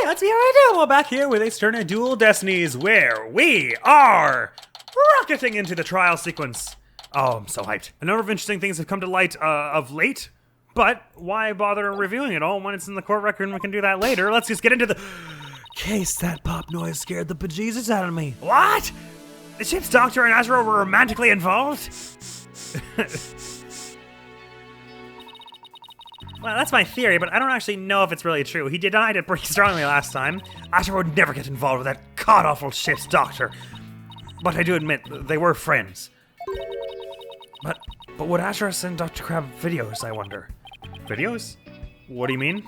let's see how I do. Well, back here with Externa Dual Destinies, where we are rocketing into the trial sequence. Oh, I'm so hyped. A number of interesting things have come to light of late, but why bother reviewing it all when it's in the court record and we can do that later? Let's just get into the case. That pop noise scared the bejesus out of me. What? The ship's doctor and Admiral were romantically involved? Well, that's my theory, but I don't actually know if it's really true. He denied it pretty strongly last time. Admiral would never get involved with that god-awful ship's doctor. But I do admit, they were friends. But would Azra send Dr. Crab videos, I wonder? Videos? What do you mean?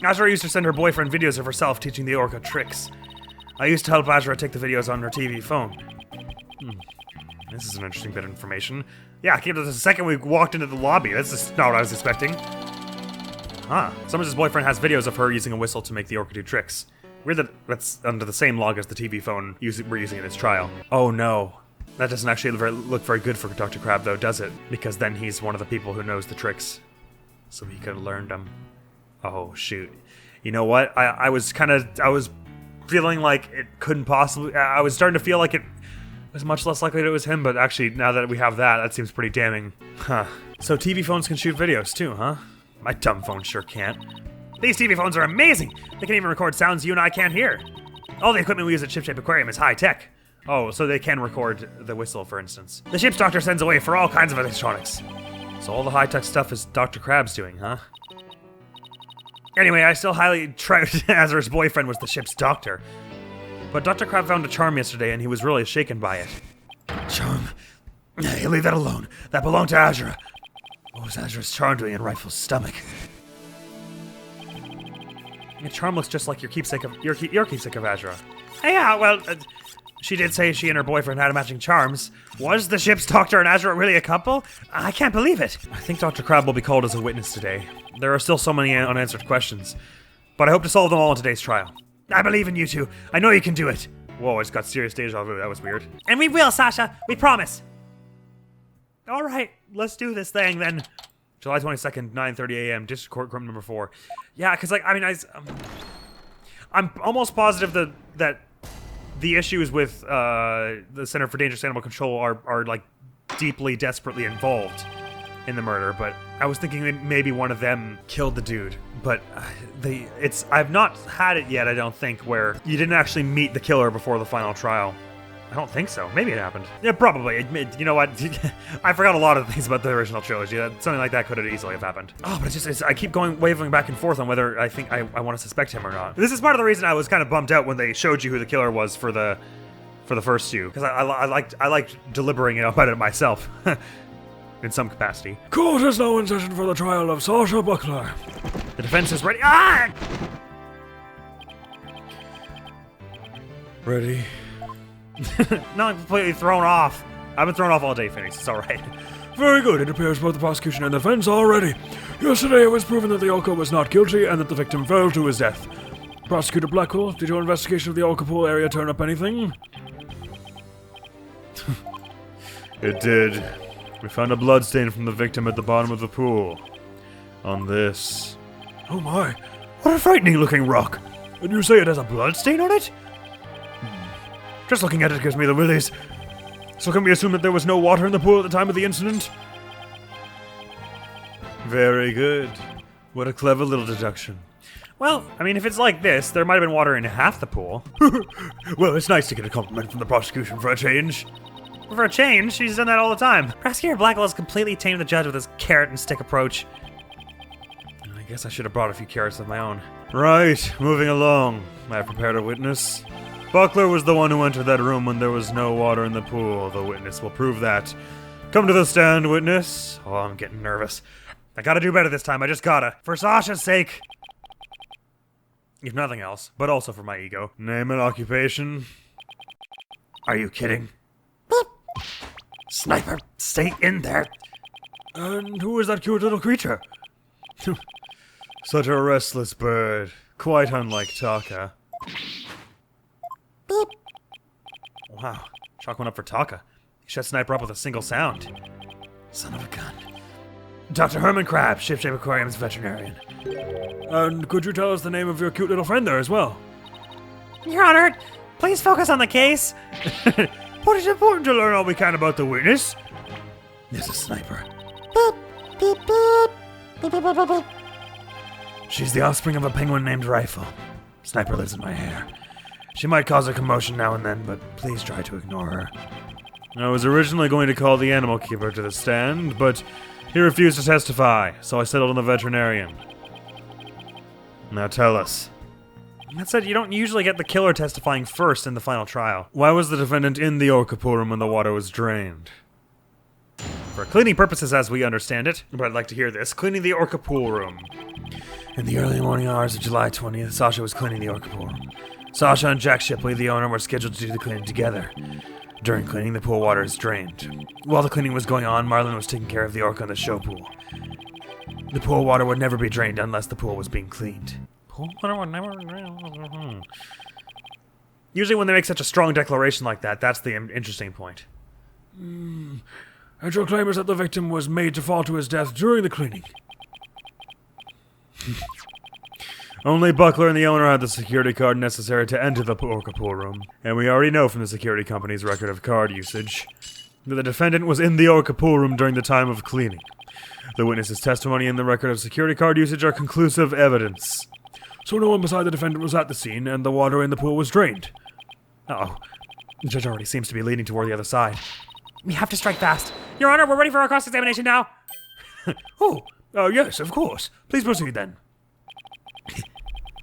Azra used to send her boyfriend videos of herself teaching the Orca tricks. I used to help Azra take the videos on her TV phone. This is an interesting bit of information. Yeah, it came to the second we walked into the lobby. That's just not what I was expecting. Huh. Summers' boyfriend has videos of her using a whistle to make the Orca do tricks. Weird that that's under the same log as the TV phone we're using in this trial. Oh no. That doesn't actually look very good for Dr. Crab though, does it? Because then he's one of the people who knows the tricks. So he could have learned them. Oh shoot. You know what? I was feeling like it couldn't possibly... I was starting to feel like it was much less likely that it was him, but actually now that we have that seems pretty damning. Huh. So TV phones can shoot videos too, huh? My dumb phone sure can't. These TV phones are amazing! They can even record sounds you and I can't hear. All the equipment we use at Ship Shape Aquarium is high-tech. Oh, so they can record the whistle, for instance. The ship's doctor sends away for all kinds of electronics. So all the high-tech stuff is Dr. Crab's doing, huh? Anyway, I still highly tried Azra's boyfriend was the ship's doctor. But Dr. Crab found a charm yesterday and he was really shaken by it. Charm? Hey, leave that alone. That belonged to Azra. What was Azra's charm doing in Rifle's stomach? Your charm looks just like your keepsake of Azra. Yeah, well, she did say she and her boyfriend had matching charms. Was the ship's doctor and Admiral really a couple? I can't believe it. I think Dr. Crab will be called as a witness today. There are still so many unanswered questions, but I hope to solve them all in today's trial. I believe in you two. I know you can do it. Whoa, I just got serious deja vu. That was weird. And we will, Sasha. We promise. All right, let's do this thing then. July 22nd, 9:30 a.m. District Court Room number 4. Yeah, because I'm almost positive that the issues with the Center for Dangerous Animal Control are like deeply, desperately involved in the murder, but I was thinking that maybe one of them killed the dude. But I've not had it yet, I don't think, where you didn't actually meet the killer before the final trial. I don't think so. Maybe it happened. Yeah, probably. You know what? I forgot a lot of things about the original trilogy. Something like that could have easily have happened. Oh, but I keep wavering back and forth on whether I think I want to suspect him or not. This is part of the reason I was kind of bummed out when they showed you who the killer was for the first two, because I liked deliberating about it myself. In some capacity. Court is now in session for the trial of Sasha Buckler. The defense is ready. Ah! Ready? No, I'm completely thrown off. I've been thrown off all day, Phoenix. It's alright. Very good. It appears both the prosecution and defense are ready. Yesterday it was proven that the Orca was not guilty and that the victim fell to his death. Prosecutor Blackwell, did your investigation of the Orca pool area turn up anything? It did. We found a bloodstain from the victim at the bottom of the pool. On this. Oh my. What a frightening looking rock. And you say it has a bloodstain on it? Just looking at it gives me the willies. So can we assume that there was no water in the pool at the time of the incident? Very good. What a clever little deduction. Well, I mean, if it's like this, there might have been water in half the pool. Well, it's nice to get a compliment from the prosecution for a change. For a change, she's done that all the time. Prosecutor Blackwell has completely tamed the judge with his carrot and stick approach. I guess I should have brought a few carrots of my own. Right, moving along. I have prepared a witness. Buckler was the one who entered that room when there was no water in the pool. The witness will prove that. Come to the stand, witness. Oh, I'm getting nervous. I gotta do better this time, I just gotta. For Sasha's sake. If nothing else, but also for my ego. Name and occupation. Are you kidding? Sniper, stay in there. And who is that cute little creature? Such a restless bird. Quite unlike Taka. Boop. Wow, chalk went up for Taka. He shut Sniper up with a single sound. Son of a gun. Dr. Herman Crab, Ship Shape Aquarium's veterinarian. And could you tell us the name of your cute little friend there as well? Your Honor, please focus on the case. But it's important to learn all we can about the witness. There's a sniper. Boop, boop, boop. Boop, boop, boop, boop, boop. She's the offspring of a penguin named Rifle. Sniper lives in my hair. She might cause a commotion now and then, but please try to ignore her. I was originally going to call the animal keeper to the stand, but he refused to testify, so I settled on the veterinarian. Now tell us. That said, you don't usually get the killer testifying first in the final trial. Why was the defendant in the orca pool room when the water was drained? For cleaning purposes, as we understand it. But I'd like to hear this. Cleaning the orca pool room. In the early morning hours of July 20th, Sasha was cleaning the orca pool room. Sasha and Jack Shipley, the owner, were scheduled to do the cleaning together. During cleaning, the pool water is drained. While the cleaning was going on, Marlon was taking care of the orca in the show pool. The pool water would never be drained unless the pool was being cleaned. Pool water would never be drained. Usually when they make such a strong declaration like that, that's the interesting point. And your claim is that the victim was made to fall to his death during the cleaning. Only Buckler and the owner had the security card necessary to enter the orca pool room, and we already know from the security company's record of card usage that the defendant was in the orca pool room during the time of cleaning. The witness's testimony and the record of security card usage are conclusive evidence. So no one beside the defendant was at the scene, and the water in the pool was drained. Uh-oh. The judge already seems to be leaning toward the other side. We have to strike fast. Your Honor, we're ready for our cross-examination now. Yes, of course. Please proceed then.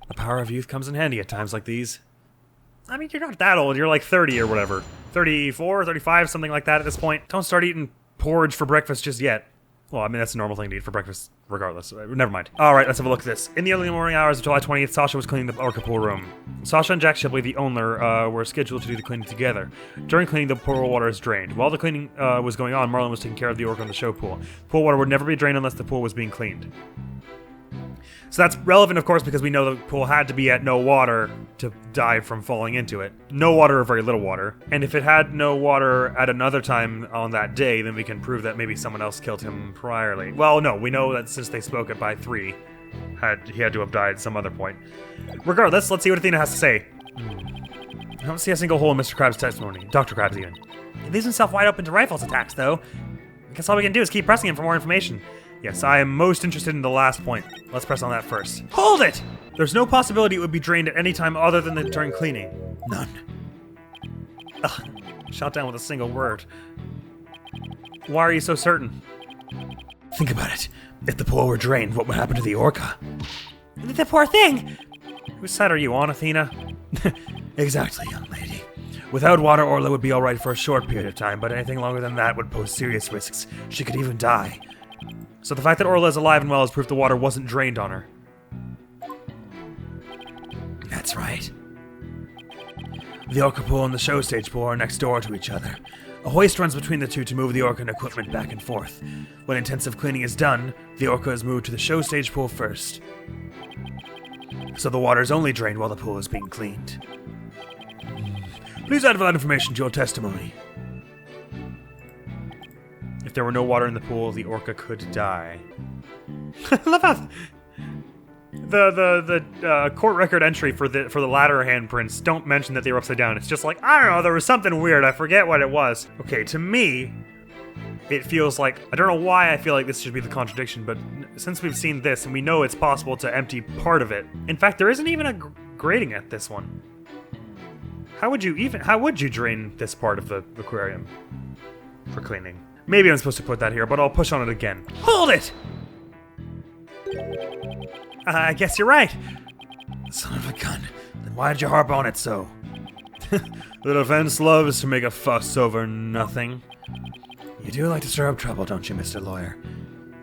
The power of youth comes in handy at times like these. I mean, you're not that old. You're like 30 or whatever. 34, 35, something like that at this point. Don't start eating porridge for breakfast just yet. Well, I mean, that's a normal thing to eat for breakfast, regardless. Never mind. All right, let's have a look at this. In the early morning hours of July 20th, Sasha was cleaning the orca pool room. Sasha and Jack Shipley, the owner, were scheduled to do the cleaning together. During cleaning, the pool water is drained. While the cleaning was going on, Marlon was taking care of the orca in the show pool. Pool water would never be drained unless the pool was being cleaned. So that's relevant, of course, because we know the pool had to be at no water to die from falling into it. No water or very little water. And if it had no water at another time on that day, then we can prove that maybe someone else killed him priorly. Well, no, we know that since they spoke it by 3, he had to have died at some other point. Regardless, let's see what Athena has to say. I don't see a single hole in Mr. Krabs' testimony. Dr. Krabs, even. He leaves himself wide open to Rifle's attacks, though. I guess all we can do is keep pressing him for more information. Yes, I am most interested in the last point. Let's press on that first. Hold it! There's no possibility it would be drained at any time other than during cleaning. None. Ugh, shot down with a single word. Why are you so certain? Think about it. If the pool were drained, what would happen to the orca? The poor thing! Whose side are you on, Athena? Exactly, young lady. Without water, Orla would be alright for a short period of time, but anything longer than that would pose serious risks. She could even die. So the fact that Orla is alive and well is proof the water wasn't drained on her. That's right. The orca pool and the show stage pool are next door to each other. A hoist runs between the two to move the orca and equipment back and forth. When intensive cleaning is done, the orca is moved to the show stage pool first. So the water is only drained while the pool is being cleaned. Please add that information to your testimony. If there were no water in the pool, the orca could die. I love how the court record entry for the latter handprints don't mention that they were upside down. It's just like, I don't know, there was something weird. I forget what it was. Okay, to me, it feels like, I don't know why I feel like this should be the contradiction, but since we've seen this and we know it's possible to empty part of it. In fact, there isn't even a grating at this one. How would you drain this part of the aquarium for cleaning? Maybe I'm supposed to put that here, but I'll push on it again. Hold it! I guess you're right. Son of a gun. Then why did you harp on it so? The defense loves to make a fuss over nothing. You do like to stir up trouble, don't you, Mr. Lawyer?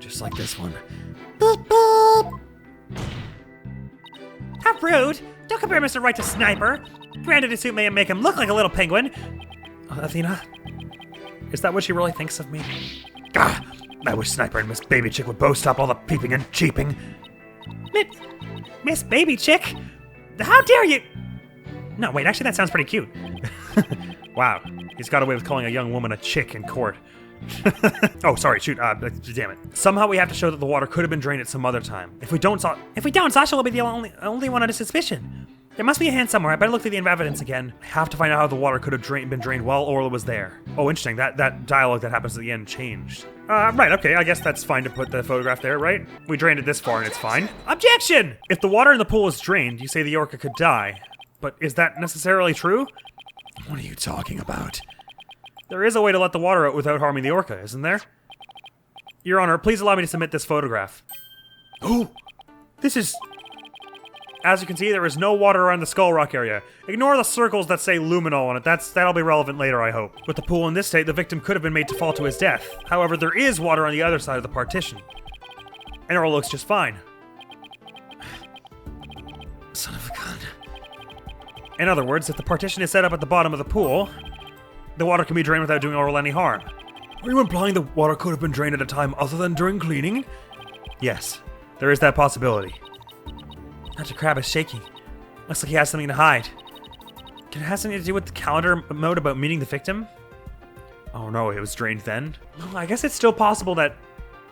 Just like this one. Boop, boop. How rude! Don't compare Mr. Wright to Sniper. Granted, his suit may make him look like a little penguin. Athena? Is that what she really thinks of me? Ah! I wish Sniper and Miss Baby Chick would both stop all the peeping and cheeping. Miss Baby Chick? How dare you? No, wait, actually that sounds pretty cute. Wow, he's got away with calling a young woman a chick in court. Oh, sorry, shoot, damn it. Somehow we have to show that the water could have been drained at some other time. If we don't, Sasha will be the only one under suspicion. There must be a hand somewhere. I better look through the evidence again. I have to find out how the water could have been drained while Orla was there. Oh, interesting. That dialogue that happens at the end changed. Right, okay, I guess that's fine to put the photograph there, right? We drained it this far and it's fine. Objection! If the water in the pool was drained, you say the orca could die. But is that necessarily true? What are you talking about? There is a way to let the water out without harming the orca, isn't there? Your Honor, please allow me to submit this photograph. Oh! This is... As you can see, there is no water around the Skull Rock area. Ignore the circles that say luminol on it. That'll be relevant later, I hope. With the pool in this state, the victim could have been made to fall to his death. However, there is water on the other side of the partition. And it looks just fine. Son of a gun. In other words, if the partition is set up at the bottom of the pool, the water can be drained without doing Orla any harm. Are you implying the water could have been drained at a time other than during cleaning? Yes, there is that possibility. Dr. Crab is shaking. Looks like he has something to hide. Can it have something to do with the calendar mode about meeting the victim? Oh no, it was drained then? Well, I guess it's still possible that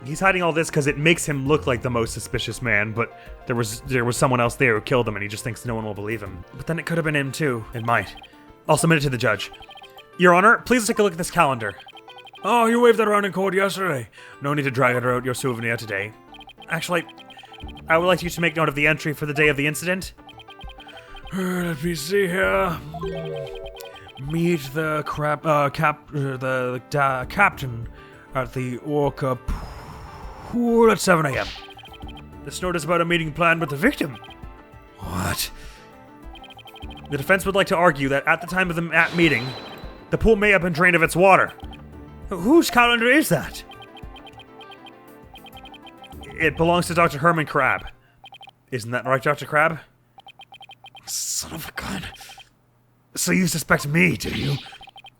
he's hiding all this because it makes him look like the most suspicious man, but there was someone else there who killed him and he just thinks no one will believe him. But then it could have been him too. It might. I'll submit it to the judge. Your Honor, please take a look at this calendar. Oh, you waved that around in court yesterday. No need to drag it out your souvenir today. Actually, I would like you to make note of the entry for the day of the incident. Let me see here. Meet the captain at the Orca pool at 7 a.m. This note is about a meeting planned with the victim. What? The defense would like to argue that at the time of the meeting, the pool may have been drained of its water. Whose calendar is that? It belongs to Dr. Herman Crab. Isn't that right, Dr. Crab? Son of a gun. So you suspect me, do you?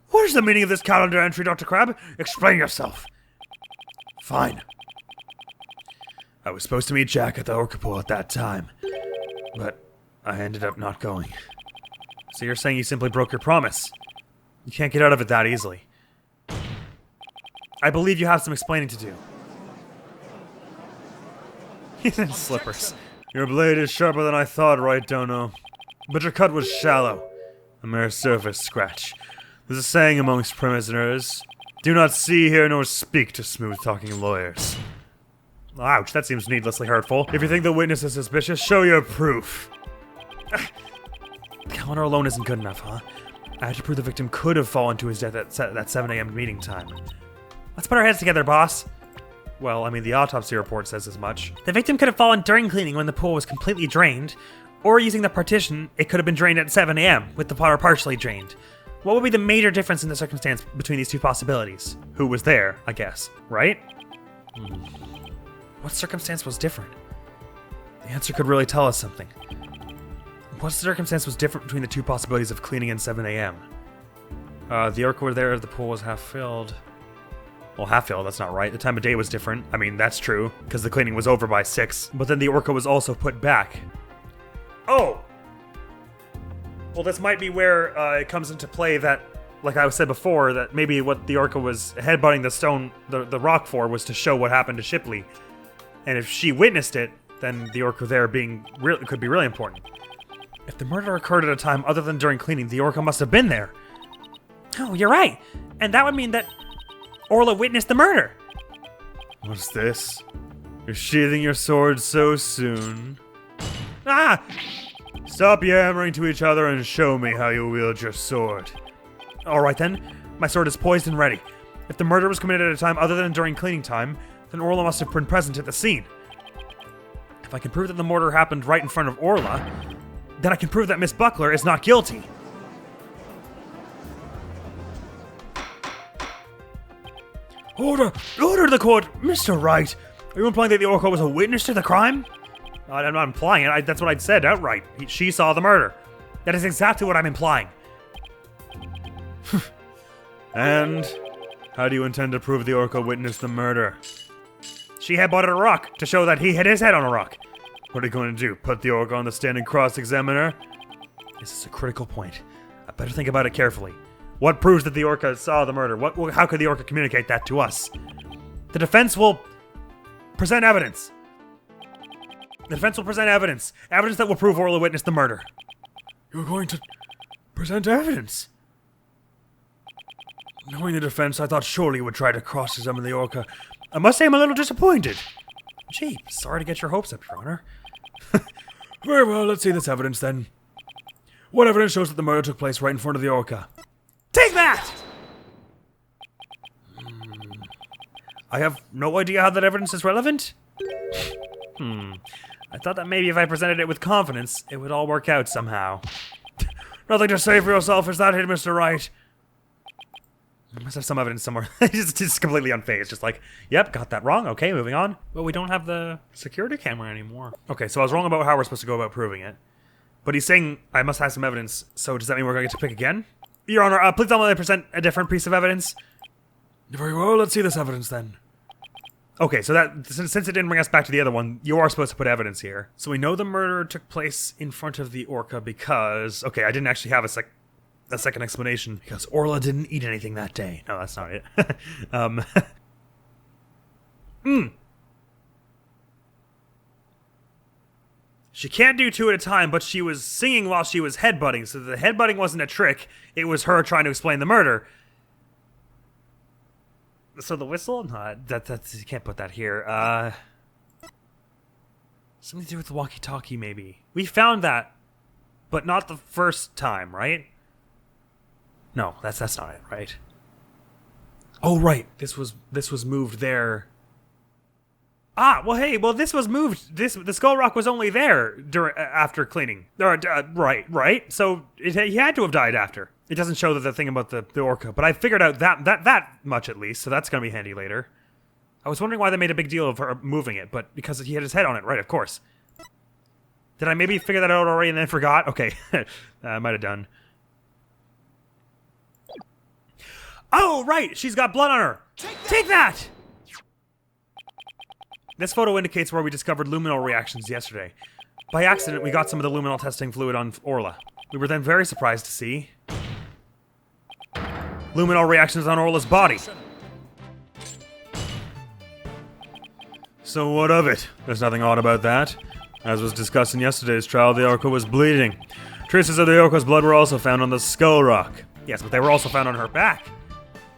What is the meaning of this calendar entry, Dr. Crab? Explain yourself. Fine. I was supposed to meet Jack at the Orca pool at that time, but I ended up not going. So you're saying you simply broke your promise? You can't get out of it that easily. I believe you have some explaining to do. He's in slippers. Your blade is sharper than I thought, Wright, Dono. But your cut was shallow. A mere surface scratch. There's a saying amongst prisoners, do not see, hear, nor speak to smooth-talking lawyers. Ouch, that seems needlessly hurtful. If you think the witness is suspicious, show your proof. The calendar alone isn't good enough, huh? I had to prove the victim could have fallen to his death at that 7 a.m. meeting time. Let's put our heads together, boss. Well, I mean, the autopsy report says as much. The victim could have fallen during cleaning when the pool was completely drained, or using the partition, it could have been drained at 7 a.m. with the water partially drained. What would be the major difference in the circumstance between these two possibilities? Who was there, I guess, right? What circumstance was different? The answer could really tell us something. What circumstance was different between the two possibilities of cleaning and 7 a.m.? The orca were there, the pool was half filled. Well, half filled, that's not right. The time of day was different. I mean, that's true, because the cleaning was over by 6. But then the orca was also put back. Oh! Well, this might be where it comes into play that, like I said before, that maybe what the orca was headbutting the stone, the rock for, was to show what happened to Shipley. And if she witnessed it, then the orca there could be really important. If the murder occurred at a time other than during cleaning, the orca must have been there. Oh, you're right. And that would mean that Orla witnessed the murder. What's this? You're sheathing your sword so soon. Ah! Stop yammering to each other and show me how you wield your sword. Alright then. My sword is poised and ready. If the murder was committed at a time other than during cleaning time, then Orla must have been present at the scene. If I can prove that the murder happened right in front of Orla, then I can prove that Miss Buckler is not guilty. Order! Order to the court! Mr. Wright, are you implying that the orca was a witness to the crime? I'm not implying it. That's what I'd said outright. She saw the murder. That is exactly what I'm implying. And how do you intend to prove the orca witnessed the murder? She headbutted a rock to show that he hit his head on a rock. What are you going to do? Put the orca on the stand and cross-examine her? This is a critical point. I better think about it carefully. What proves that the Orca saw the murder? How could the Orca communicate that to us? The defense will present evidence. The defense will present evidence. Evidence that will prove Orla witnessed the murder. You're going to present evidence? Knowing the defense, I thought surely you would try to cross-examine the Orca. I must say I'm a little disappointed. Gee, sorry to get your hopes up, Your Honor. Very well, let's see this evidence then. What evidence shows that the murder took place right in front of the Orca? Take that! I have no idea how that evidence is relevant. I thought that maybe if I presented it with confidence, it would all work out somehow. Nothing to say for yourself, is that it, Mr. Wright? I must have some evidence somewhere. Just completely unfazed. Just like, yep, got that wrong. Okay, moving on. But we don't have the security camera anymore. Okay, so I was wrong about how we're supposed to go about proving it. But he's saying I must have some evidence. So does that mean we're going to get to pick again? Your Honor, please don't let me present a different piece of evidence. Very well, let's see this evidence then. Okay, so that since it didn't bring us back to the other one, you are supposed to put evidence here. So we know the murder took place in front of the Orca because... Okay, I didn't actually have a second explanation. Because Orla didn't eat anything that day. No, that's not it. She can't do two at a time, but she was singing while she was headbutting, so the headbutting wasn't a trick. It was her trying to explain the murder. So the whistle? No, that's you can't put that here. Something to do with the walkie-talkie, maybe. We found that, but not the first time, right? No, that's not it, right? Oh, right. This was moved there. Ah, well, hey, this was moved. The skull rock was only there after cleaning. Right. So he had to have died after. It doesn't show the thing about the Orca, but I figured out that much at least. So that's gonna be handy later. I was wondering why they made a big deal of her moving it, but because he had his head on it, right? Of course. Did I maybe figure that out already and then forgot? Okay, I might have done. Oh, right! She's got blood on her! Take that! This photo indicates where we discovered luminol reactions yesterday. By accident, we got some of the luminol testing fluid on Orla. We were then very surprised to see luminol reactions on Orla's body. So what of it? There's nothing odd about that. As was discussed in yesterday's trial, the Orca was bleeding. Traces of the Orca's blood were also found on the skull rock. Yes, but they were also found on her back.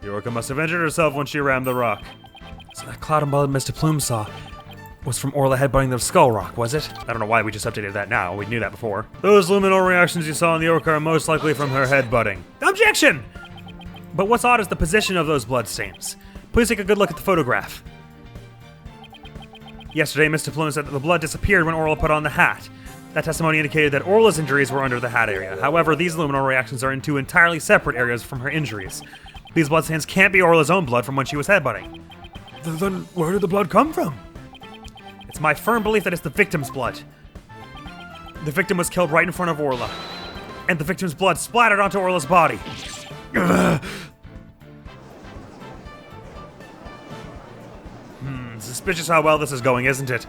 The Orca must have injured herself when she rammed the rock. So that cloud and blood Mr. Plume saw was from Orla headbutting the skull rock, was it? I don't know why we just updated that now. We knew that before. Those luminol reactions you saw in the Orca are most likely from her headbutting. Objection! But what's odd is the position of those bloodstains. Please take a good look at the photograph. Yesterday, Mr. Plume said that the blood disappeared when Orla put on the hat. That testimony indicated that Orla's injuries were under the hat area. However, these luminol reactions are in two entirely separate areas from her injuries. These bloodstains can't be Orla's own blood from when she was headbutting. Then where did the blood come from? It's my firm belief that it's the victim's blood. The victim was killed right in front of Orla, and the victim's blood splattered onto Orla's body. Suspicious how well this is going, isn't it?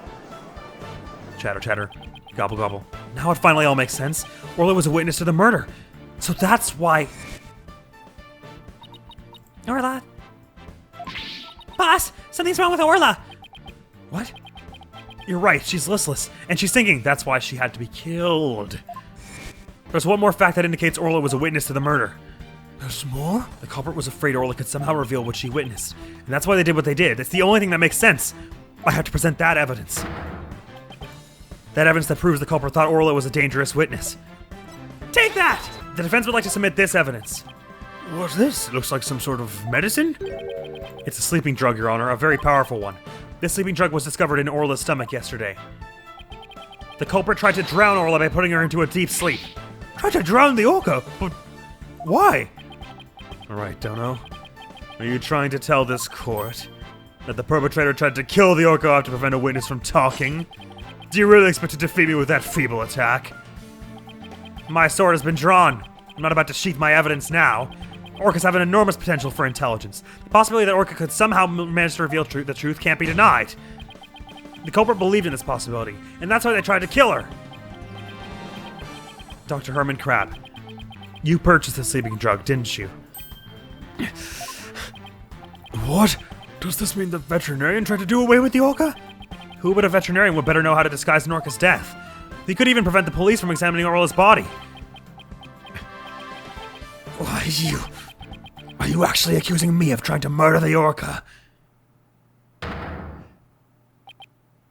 Chatter, chatter. Gobble, gobble. Now it finally all makes sense. Orla was a witness to the murder. So that's why... Orla? Boss, something's wrong with Orla. What? You're right, she's listless, and she's singing. That's why she had to be killed. There's one more fact that indicates Orla was a witness to the murder. There's more? The culprit was afraid Orla could somehow reveal what she witnessed, and that's why they did what they did. It's the only thing that makes sense. I have to present that evidence. That evidence that proves the culprit thought Orla was a dangerous witness. Take that! The defense would like to submit this evidence. What's this? It looks like some sort of medicine? It's a sleeping drug, Your Honor, a very powerful one. This sleeping drug was discovered in Orla's stomach yesterday. The culprit tried to drown Orla by putting her into a deep sleep. Tried to drown the Orca? But why? Alright, Dono. Are you trying to tell this court that the perpetrator tried to kill the Orca to prevent a witness from talking? Do you really expect to defeat me with that feeble attack? My sword has been drawn. I'm not about to sheath my evidence now. Orcas have an enormous potential for intelligence. The possibility that Orca could somehow manage to reveal the truth can't be denied. The culprit believed in this possibility, and that's why they tried to kill her. Dr. Herman Crab, you purchased the sleeping drug, didn't you? What? Does this mean the veterinarian tried to do away with the orca? Who but a veterinarian would better know how to disguise an orca's death? He could even prevent the police from examining Orla's body. Why, are you actually accusing me of trying to murder the orca?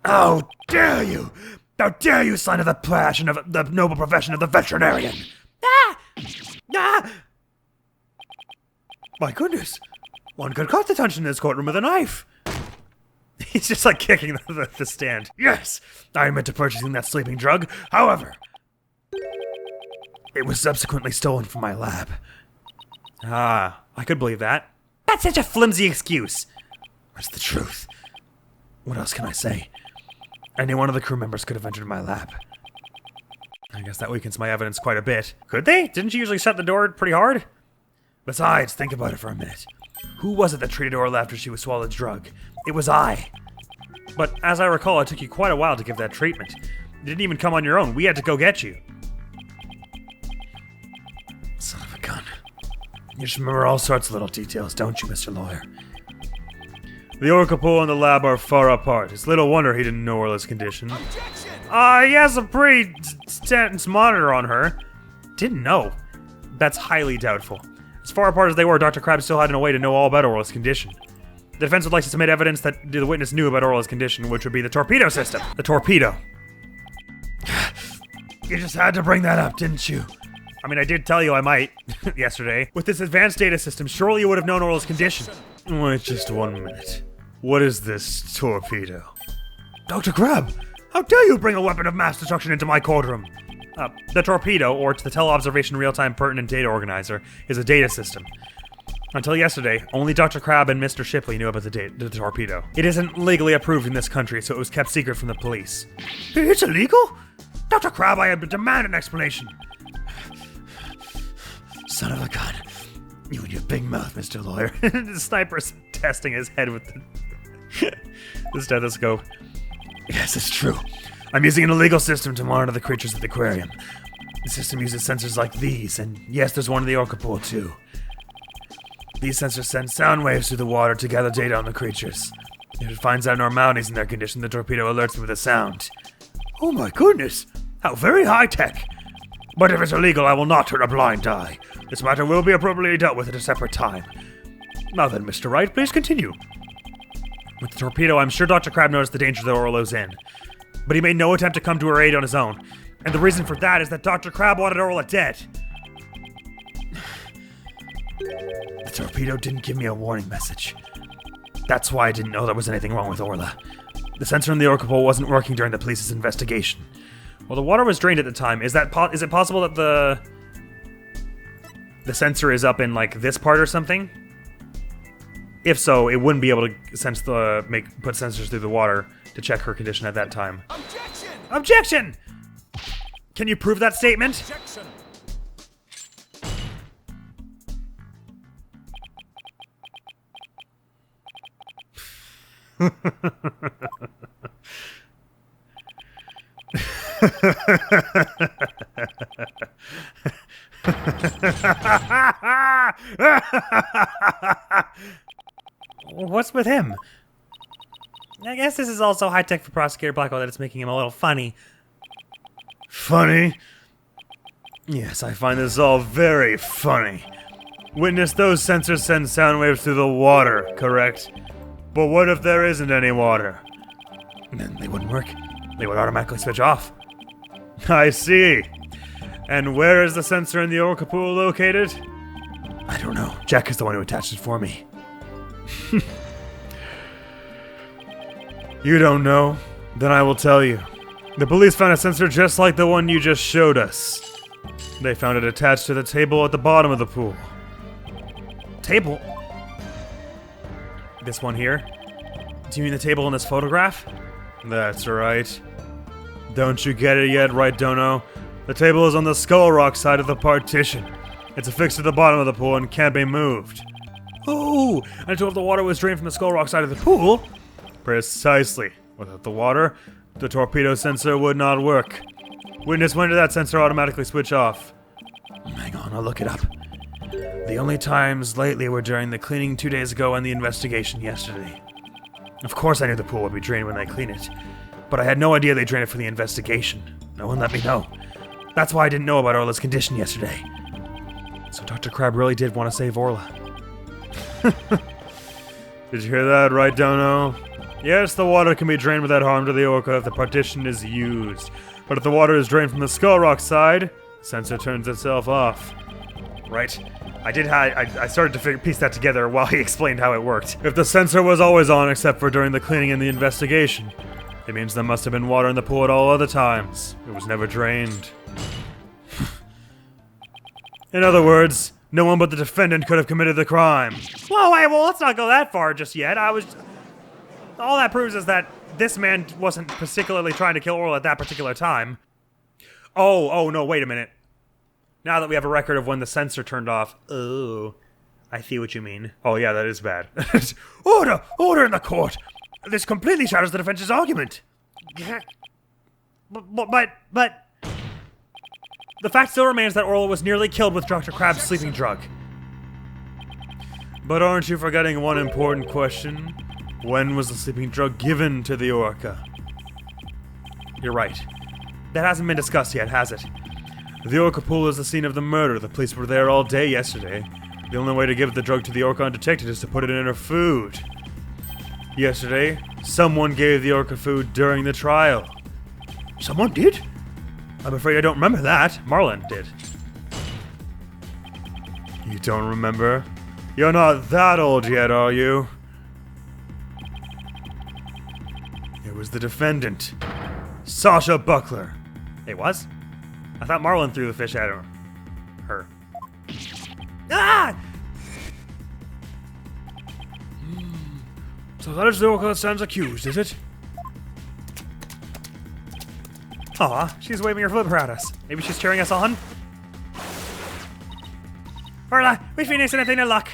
How dare you! How dare you, sign of the passion of the noble profession of the veterinarian! Ah! Ah! My goodness! One could cut the tension in this courtroom with a knife! He's just like kicking the stand. Yes! I admit to purchasing that sleeping drug, however, it was subsequently stolen from my lab. Ah, I could believe that. That's such a flimsy excuse. It's the truth. What else can I say? Any one of the crew members could have entered my lab. I guess that weakens my evidence quite a bit. Could they? Didn't you usually shut the door pretty hard? Besides, think about it for a minute. Who was it that treated Orla after she was swallowed drug? It was I. But as I recall, it took you quite a while to give that treatment. You didn't even come on your own. We had to go get you. Son of a gun. You just remember all sorts of little details, don't you, Mr. Lawyer? The orca pool and the lab are far apart. It's little wonder he didn't know Orla's condition. He has a pretty tense monitor on her. Didn't know. That's highly doubtful. As far apart as they were, Dr. Crabbe still had no way to know all about Orla's condition. The defense would like to submit evidence that the witness knew about Orla's condition, which would be the torpedo system. The torpedo. You just had to bring that up, didn't you? I mean, I did tell you I might yesterday. With this advanced data system, surely you would have known Orla's condition. Wait just 1 minute. What is this torpedo? Dr. Crabbe, how dare you bring a weapon of mass destruction into my courtroom? The torpedo, or the Teleobservation Real-Time Pertinent Data Organizer, is a data system. Until yesterday, only Dr. Crabbe and Mr. Shipley knew about the torpedo. It isn't legally approved in this country, so it was kept secret from the police. It's illegal? Dr. Crabbe, I demand an explanation. Son of a gun. You and your big mouth, Mr. Lawyer. The sniper's testing his head with the stethoscope. Yes, it's true. I'm using an illegal system to monitor the creatures at the aquarium. The system uses sensors like these, and yes, there's one in the orca pool too. These sensors send sound waves through the water to gather data on the creatures. If it finds abnormalities in their condition, the torpedo alerts me with a sound. Oh my goodness! How very high-tech! But if it's illegal, I will not turn a blind eye. This matter will be appropriately dealt with at a separate time. Now then, Mr. Wright, please continue. With the torpedo, I'm sure Dr. Crabbe noticed the danger that Orla's in. But he made no attempt to come to her aid on his own. And the reason for that is that Dr. Crabbe wanted Orla dead. The torpedo didn't give me a warning message. That's why I didn't know there was anything wrong with Orla. The sensor in the orca pool wasn't working during the police's investigation. Well, the water was drained at the time. Is it possible that the sensor is up in like this part or something? If so, it wouldn't be able to put sensors through the water to check her condition at that time. Objection! Objection! Can you prove that statement? Objection! What's with him? I guess this is also high-tech for Prosecutor Blackwell that it's making him a little funny. Funny? Yes, I find this all very funny. Witness, those sensors send sound waves through the water, correct? But what if there isn't any water? Then they wouldn't work. They would automatically switch off. I see. And where is the sensor in the orca pool located? I don't know. Jack is the one who attached it for me. You don't know? Then I will tell you. The police found a sensor just like the one you just showed us. They found it attached to the table at the bottom of the pool. Table? This one here? Do you mean the table in this photograph? That's right. Don't you get it yet, right, Dono? The table is on the Skull Rock side of the partition. It's affixed to the bottom of the pool and can't be moved. Oh, and so if the water was drained from the Skull Rock side of the pool... Precisely. Without the water, the torpedo sensor would not work. Witness, when did that sensor automatically switch off? Hang on, I'll look it up. The only times lately were during the cleaning 2 days ago and the investigation yesterday. Of course I knew the pool would be drained when they clean it, but I had no idea they'd drain it for the investigation. No one let me know. That's why I didn't know about Orla's condition yesterday. So Dr. Crab really did want to save Orla. Did you hear that, right, Dono? Yes, the water can be drained without harm to the orca if the partition is used. But if the water is drained from the Skull Rock side, the sensor turns itself off. Right. I started to piece that together while he explained how it worked. If the sensor was always on except for during the cleaning and the investigation, it means there must have been water in the pool at all other times. It was never drained. In other words, no one but the defendant could have committed the crime. Whoa, wait, well, let's not go that far just yet. All that proves is that this man wasn't particularly trying to kill Orla at that particular time. Oh, no, wait a minute. Now that we have a record of when the sensor turned off. Oh, I see what you mean. Oh, yeah, that is bad. Order in the court! This completely shatters the defense's argument. But... The fact still remains that Orla was nearly killed with Dr. Crab's sleeping drug. But aren't you forgetting one important question? When was the sleeping drug given to the orca? You're right. That hasn't been discussed yet, has it? The orca pool is the scene of the murder. The police were there all day yesterday. The only way to give the drug to the orca undetected is to put it in her food. Yesterday, someone gave the orca food during the trial. Someone did? I'm afraid I don't remember that. Marlin did. You don't remember? You're not that old yet, are you? It was the defendant, Sasha Buckler. It was? I thought Marlin threw the fish at her. Ah! So that is the orca that stands accused, is it? Aw, she's waving her flipper at us. Maybe she's cheering us on? Orla, we finished anything in luck.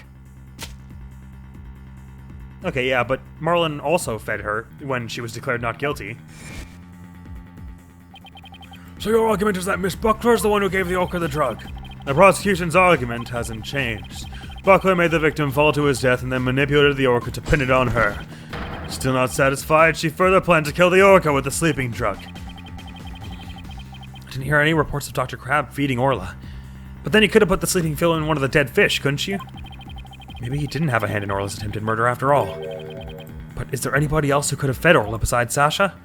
Okay, yeah, but Marlin also fed her when she was declared not guilty. So your argument is that Miss Buckler is the one who gave the orca the drug? The prosecution's argument hasn't changed. Buckler made the victim fall to his death and then manipulated the orca to pin it on her. Still not satisfied, she further planned to kill the orca with the sleeping drug. I didn't hear any reports of Dr. Crab feeding Orla. But then he could have put the sleeping pill in one of the dead fish, couldn't you? Maybe he didn't have a hand in Orla's attempted murder after all. But is there anybody else who could have fed Orla besides Sasha?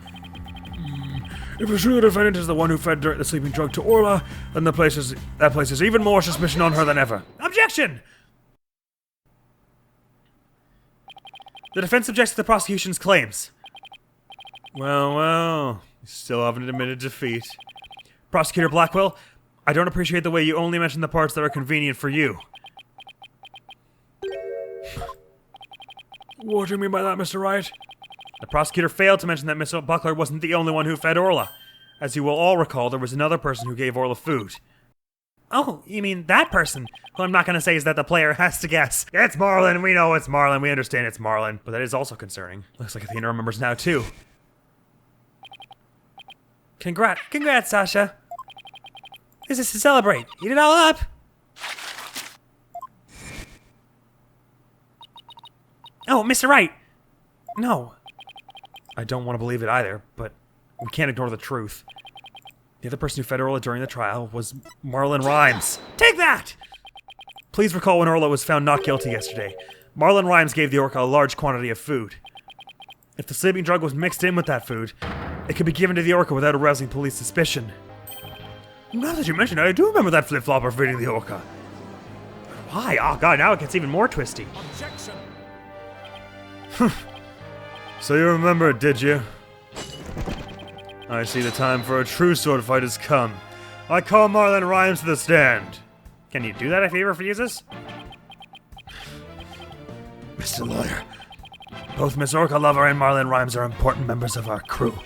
If it's true the defendant is the one who fed the sleeping drug to Orla, then that places even more suspicion on her than ever. Objection! The defense objects to the prosecution's claims. Well, you still haven't admitted defeat. Prosecutor Blackwell, I don't appreciate the way you only mention the parts that are convenient for you. What do you mean by that, Mr. Wright? The prosecutor failed to mention that Miss Buckler wasn't the only one who fed Orla. As you will all recall, there was another person who gave Orla food. Oh, you mean that person? Well, I'm not going to say is that the player has to guess. It's Marlin, we know it's Marlin, we understand it's Marlin. But that is also concerning. Looks like Athena remembers now, too. Congrats, Sasha. This is to celebrate. Eat it all up. Oh, Mr. Wright. No. I don't want to believe it either, but we can't ignore the truth. The other person who fed Orla during the trial was Marlon Rhymes. Take that! Please recall when Orla was found not guilty yesterday. Marlon Rhymes gave the orca a large quantity of food. If the sleeping drug was mixed in with that food, it could be given to the orca without arousing police suspicion. Now that you mention it, I do remember that flip-flopper feeding the orca. Why? Oh god, now it gets even more twisty. Objection! So you remember, did you? I see the time for a true sword fight has come. I call Marlon Rhymes to the stand. Can you do that if he refuses? Mr. Lawyer, both Miss Orca Lover and Marlon Rhymes are important members of our crew.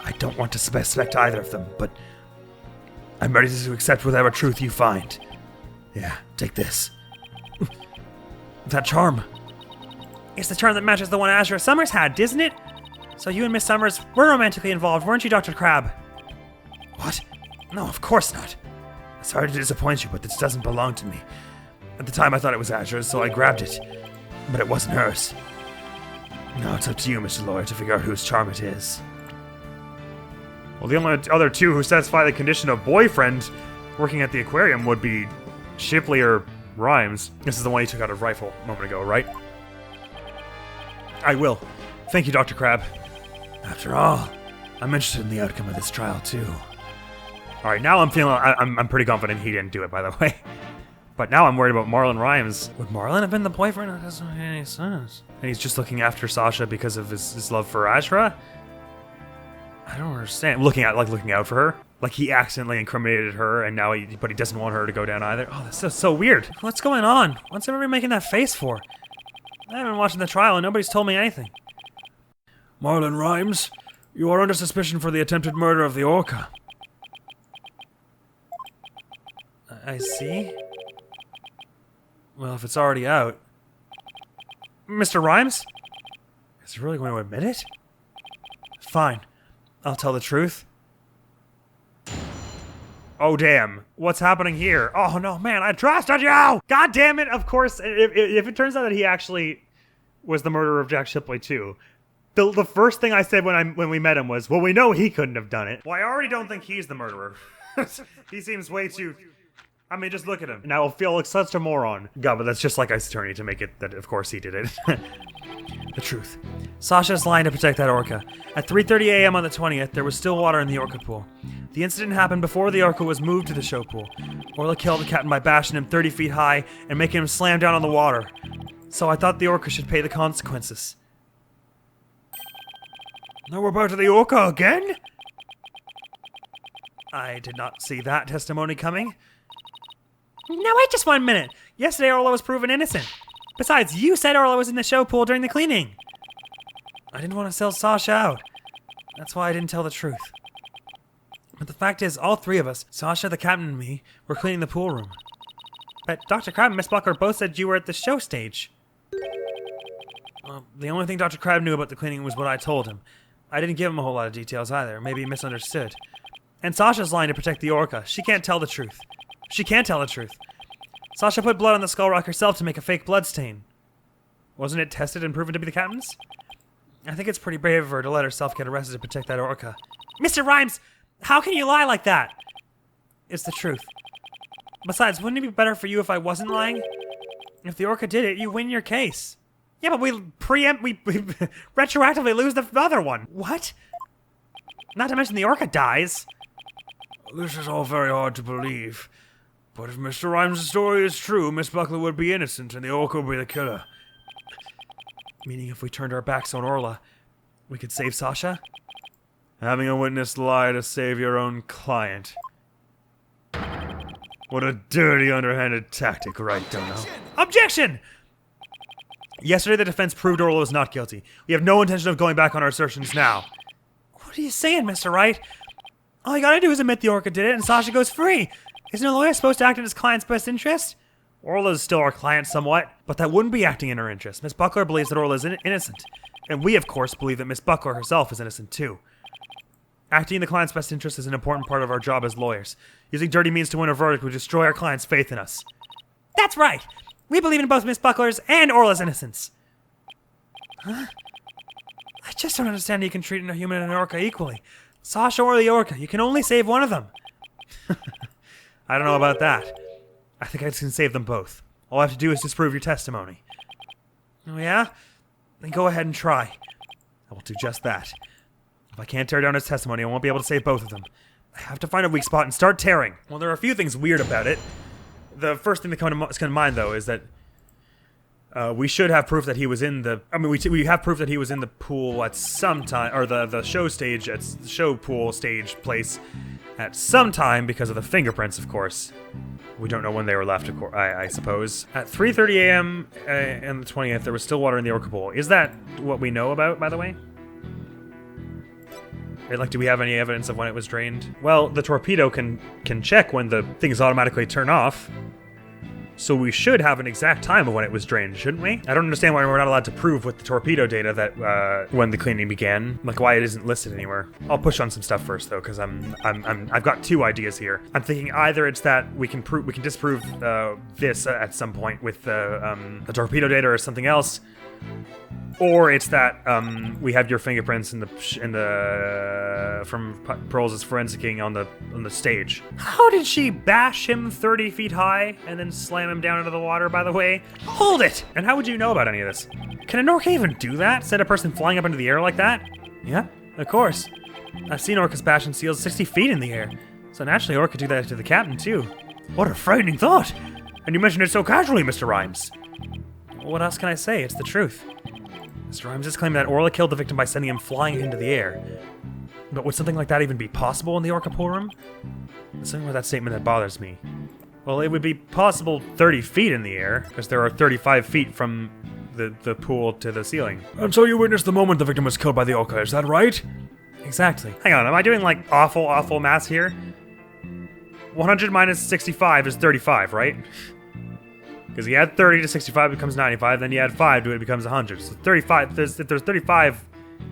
I don't want to suspect either of them, but I'm ready to accept whatever truth you find. Yeah, take this. That charm. It's the charm that matches the one Azure Summers had, isn't it? So you and Miss Summers were romantically involved, weren't you, Dr. Crab? What? No, of course not. Sorry to disappoint you, but this doesn't belong to me. At the time, I thought it was Azra's, so I grabbed it. But it wasn't hers. Now it's up to you, Mr. Lawyer, to figure out whose charm it is. Well, the only other two who satisfy the condition of boyfriend working at the aquarium would be Shipley or Rhymes. This is the one he took out of rifle a moment ago, right? I will. Thank you, Dr. Crab. After all, I'm interested in the outcome of this trial, too. All right, now I'm pretty confident he didn't do it, by the way. But now I'm worried about Marlon Rhymes. Would Marlon have been the boyfriend? That doesn't make any sense. And he's just looking after Sasha because of his love for Azra? I don't understand. Looking out for her? Like he accidentally incriminated her, and now but he doesn't want her to go down either. Oh, that's so weird. What's going on? What's everybody making that face for? I haven't been watching the trial, and nobody's told me anything. Marlon Rhymes, you are under suspicion for the attempted murder of the Orca. I see. Well, if it's already out. Mr. Rhymes? Is he really going to admit it? Fine. I'll tell the truth. Oh, damn. What's happening here? Oh, no, man, I trusted you! God damn it, of course, if it turns out that he actually was the murderer of Jack Shipley, too, the first thing I said when we met him was, well, we know he couldn't have done it. Well, I already don't think he's the murderer. He seems way too... I mean, just look at him. Now, I'll feel like such a moron. God, but that's just like Ice Attorney to make it that, of course, he did it. The truth. Sasha's lying to protect that orca. At 3:30 a.m. on the 20th, there was still water in the orca pool. The incident happened before the orca was moved to the show pool. Orla killed the captain by bashing him 30 feet high and making him slam down on the water. So I thought the orca should pay the consequences. Now we're back to the Orca again? I did not see that testimony coming. Now wait just 1 minute. Yesterday Orla was proven innocent. Besides, you said Orla was in the show pool during the cleaning. I didn't want to sell Sasha out. That's why I didn't tell the truth. But the fact is, all three of us, Sasha, the captain, and me, were cleaning the pool room. But Dr. Crab and Miss Buckler both said you were at the show stage. Well, the only thing Dr. Crab knew about the cleaning was what I told him. I didn't give him a whole lot of details either. Maybe he misunderstood. And Sasha's lying to protect the orca. She can't tell the truth. She can't tell the truth. Sasha put blood on the skull rock herself to make a fake blood stain. Wasn't it tested and proven to be the captain's? I think it's pretty brave of her to let herself get arrested to protect that orca. Mr. Rhymes, how can you lie like that? It's the truth. Besides, wouldn't it be better for you if I wasn't lying? If the orca did it, you win your case. Yeah, but we retroactively lose the other one. What? Not to mention the orca dies. This is all very hard to believe. But if Mr. Rhymes' story is true, Miss Buckler would be innocent and the Orca would be the killer. Meaning if we turned our backs on Orla, we could save Sasha? Having a witness lie to save your own client. What a dirty, underhanded tactic, right, Dono? Objection! Yesterday the defense proved Orla was not guilty. We have no intention of going back on our assertions now. What are you saying, Mr. Wright? All you gotta do is admit the orca did it and Sasha goes free. Isn't a lawyer supposed to act in his client's best interest? Orla is still our client somewhat, but that wouldn't be acting in her interest. Miss Buckler believes that Orla is innocent. And we, of course, believe that Miss Buckler herself is innocent, too. Acting in the client's best interest is an important part of our job as lawyers. Using dirty means to win a verdict would destroy our client's faith in us. That's right! We believe in both Miss Buckler's and Orla's innocence. Huh? I just don't understand how you can treat a human and an orca equally. Sasha or the orca, you can only save one of them. I don't know about that. I think I can save them both. All I have to do is disprove your testimony. Oh yeah? Then go ahead and try. I will do just that. If I can't tear down his testimony, I won't be able to save both of them. I have to find a weak spot and start tearing. Well, there are a few things weird about it. The first thing that comes to mind, though, is that we should have proof that he was in the... I mean, we have proof that he was in the pool at some time, or the show stage, at the show pool stage place at some time because of the fingerprints, of course. We don't know when they were left, of course, I suppose. At 3:30 a.m. On the 20th, there was still water in the orca pool. Is that what we know about, by the way? Like, do we have any evidence of when it was drained? Well, the torpedo can check when the things automatically turn off. So we should have an exact time of when it was drained, shouldn't we? I don't understand why we're not allowed to prove with the torpedo data that when the cleaning began, like why it isn't listed anywhere. I'll push on some stuff first though, because I've got two ideas here. I'm thinking either it's that we can disprove this at some point with the torpedo data or something else, or it's that we have your fingerprints in the from Pearl's forensicing on the stage. How did she bash him 30 feet high and then slam him down into the water, by the way? Hold it! And how would you know about any of this? Can an orca even do that? Send a person flying up into the air like that? Yeah, of course. I've seen orcas bashing seals 60 feet in the air. So naturally, orca do that to the captain, too. What a frightening thought! And you mentioned it so casually, Mr. Rhymes. What else can I say? It's the truth. Mr. Rhymes is claiming that Orla killed the victim by sending him flying into the air. But would something like that even be possible in the orca pool room? There's something about that statement that bothers me. Well, it would be possible 30 feet in the air, because there are 35 feet from the pool to the ceiling. And so you witnessed the moment the victim was killed by the orca, is that right? Exactly. Hang on, am I doing like awful math here? 100 minus 65 is 35, right? Because you add 30 to 65 becomes 95, then you add 5 to it becomes 100. So 35, if there's 35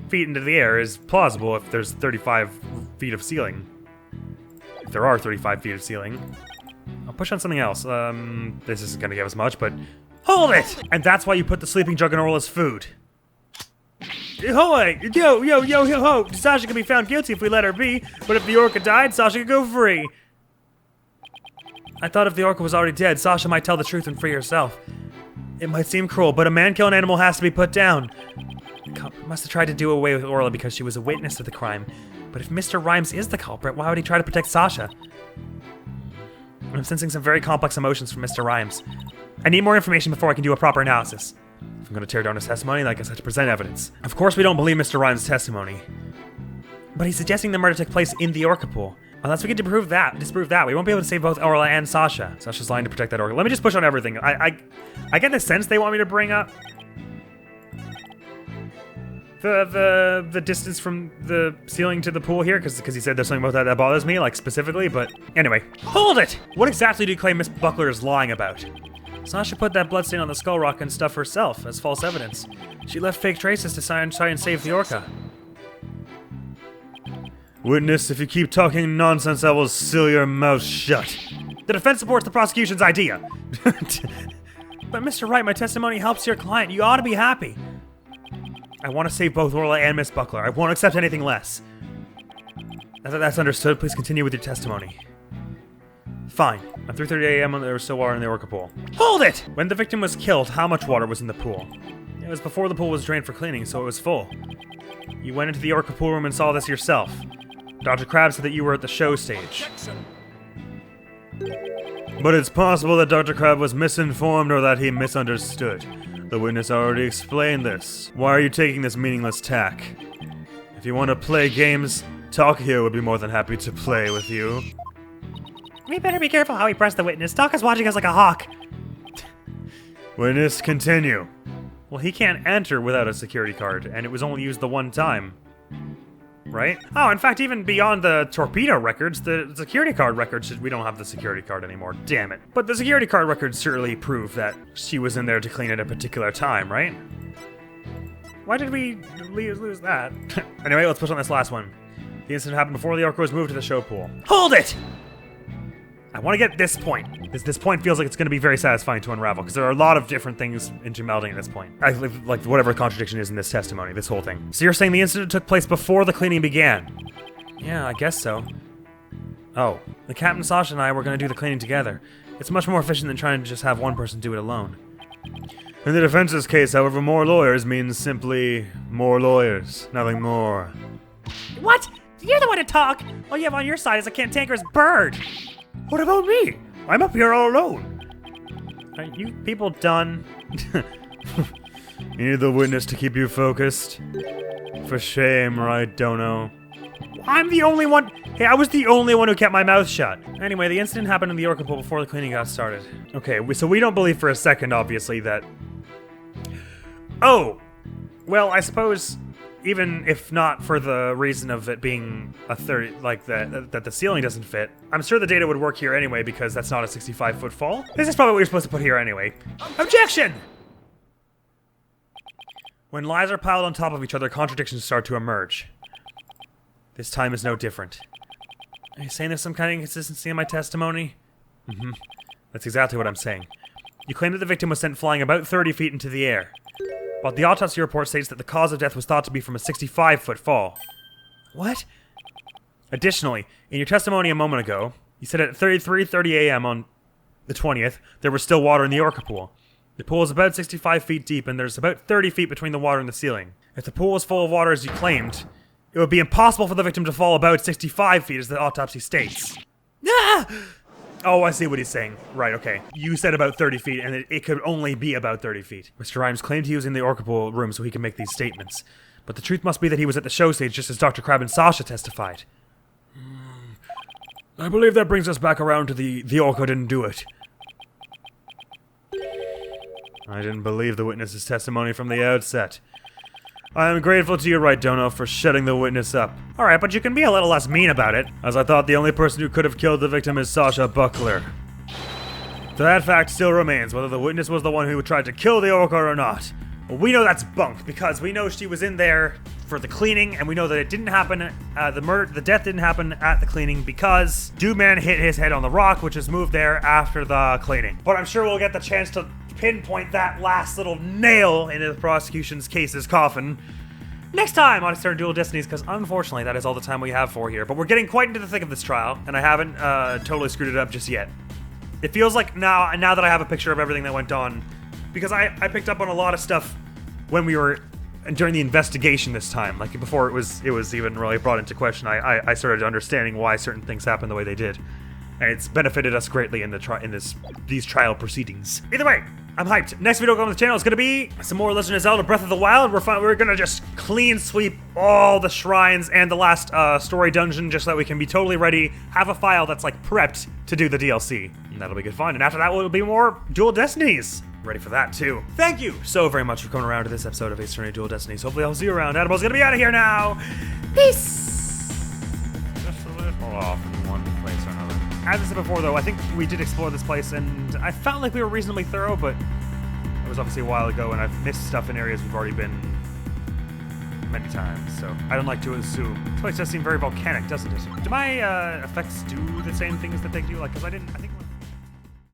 feet into the air is plausible if there's 35 feet of ceiling. If there are 35 feet of ceiling. I'll push on something else. This isn't gonna give us much, but... Hold it! And that's why you put the sleeping jug in Orla's food. Ahoy! Yo! Sasha can be found guilty if we let her be, but if the orca died, Sasha could go free. I thought if the orca was already dead, Sasha might tell the truth and free herself. It might seem cruel, but a man-killing animal has to be put down. The culprit must have tried to do away with Orla because she was a witness to the crime. But if Mr. Rhymes is the culprit, why would he try to protect Sasha? I'm sensing some very complex emotions from Mr. Rhymes. I need more information before I can do a proper analysis. If I'm going to tear down his testimony, I guess I have to present evidence. Of course we don't believe Mr. Rhymes' testimony. But he's suggesting the murder took place in the orca pool. Unless we can disprove that, we won't be able to save both Orla and Sasha. Sasha's lying to protect that orca. Let me just push on everything. I get the sense they want me to bring up the distance from the ceiling to the pool here, because he said there's something about that bothers me, like specifically, but anyway. Hold it! What exactly do you claim Miss Buckler is lying about? Sasha put that bloodstain on the skull rock and stuff herself as false evidence. She left fake traces to try and save the orca. Witness, if you keep talking nonsense, I will seal your mouth shut. The defense supports the prosecution's idea. But Mr. Wright, my testimony helps your client. You ought to be happy. I want to save both Orla and Miss Buckler. I won't accept anything less. That's understood. Please continue with your testimony. Fine. At 3:30 a.m. there was still water in the orca pool. Hold it! When the victim was killed, how much water was in the pool? It was before the pool was drained for cleaning, so it was full. You went into the orca pool room and saw this yourself. Dr. Crabbe said that you were at the show stage. But it's possible that Dr. Crabbe was misinformed or that he misunderstood. The witness already explained this. Why are you taking this meaningless tack? If you want to play games, Talk here would be more than happy to play with you. We better be careful how we press the witness. Talk is watching us like a hawk. Witness, continue. Well, he can't enter without a security card, and it was only used the one time. Right? Oh, in fact, even beyond the torpedo records, the security card records, we don't have the security card anymore. Damn it. But the security card records surely prove that she was in there to clean at a particular time, right? Why did we lose that? Anyway, let's push on this last one. The incident happened before the orca was moved to the show pool. Hold it! I want to get this point. This point feels like it's going to be very satisfying to unravel, because there are a lot of different things intermelding at this point. Like whatever the contradiction is in this testimony, this whole thing. So you're saying the incident took place before the cleaning began? Yeah, I guess so. Oh, the captain, Sasha, and I were going to do the cleaning together. It's much more efficient than trying to just have one person do it alone. In the defense's case, however, more lawyers means simply more lawyers, nothing more. What? You're the one to talk! All you have on your side is a cantankerous bird! What about me? I'm up here all alone. Are you people done? You need the witness to keep you focused? For shame, right, Dono? I'm the only one. Hey, I was the only one who kept my mouth shut. Anyway, the incident happened in the orca pool before the cleaning got started. Okay, so we don't believe for a second, obviously, that... Oh! Well, I suppose... even if not for the reason of it being a 30, like that the ceiling doesn't fit, I'm sure the data would work here anyway because that's not a 65-foot fall. This is probably what you're supposed to put here anyway. Objection! When lies are piled on top of each other, contradictions start to emerge. This time is no different. Are you saying there's some kind of inconsistency in my testimony? Mm-hmm. That's exactly what I'm saying. You claim that the victim was sent flying about 30 feet into the air, but the autopsy report states that the cause of death was thought to be from a 65-foot fall. What? Additionally, in your testimony a moment ago, you said at 33:30 a.m. on the 20th, there was still water in the orca pool. The pool is about 65 feet deep, and there's about 30 feet between the water and the ceiling. If the pool was full of water as you claimed, it would be impossible for the victim to fall about 65 feet as the autopsy states. Ah! Oh, I see what he's saying. Right, okay. You said about 30 feet, and it could only be about 30 feet. Mr. Rhymes claimed he was in the orca pool room so he could make these statements. But the truth must be that he was at the show stage just as Dr. Crab and Sasha testified. I believe that brings us back around to the orca didn't do it. I didn't believe the witness's testimony from the outset. I am grateful to you, Wright Dono, for shutting the witness up. Alright, but you can be a little less mean about it. As I thought the only person who could have killed the victim is Sasha Buckler. That fact still remains, whether the witness was the one who tried to kill the orca or not. Well, we know that's bunk, because we know she was in there for the cleaning, and we know that it didn't happen, the death didn't happen at the cleaning because Dude Man hit his head on the rock, which was moved there after the cleaning. But I'm sure we'll get the chance to pinpoint that last little nail into the prosecution's case's coffin next time on External Dual Destinies, because unfortunately that is all the time we have for here. But we're getting quite into the thick of this trial, and I haven't totally screwed it up just yet. It feels like now that I have a picture of everything that went on, because I picked up on a lot of stuff when we were during the investigation this time, like before it was even really brought into question. I started understanding why certain things happened the way they did, and it's benefited us greatly in these trial proceedings. Either way, I'm hyped. Next video on the channel is going to be some more Legend of Zelda Breath of the Wild. We're going to just clean sweep all the shrines and the last story dungeon just so that we can be totally ready, have a file that's like prepped to do the DLC. And that'll be good fun. And after that will be more Dual Destinies. Ready for that too. Thank you so very much for coming around to this episode of External Dual Destinies. Hopefully I'll see you around. Admiral's going to be out of here now. Peace! Just a little off in one place or another. As I said before, though, I think we did explore this place, and I felt like we were reasonably thorough, but it was obviously a while ago, and I've missed stuff in areas we've already been many times, so I don't like to assume. This place does seem very volcanic, doesn't it? Do my effects do the same things that they do? Like, because I think...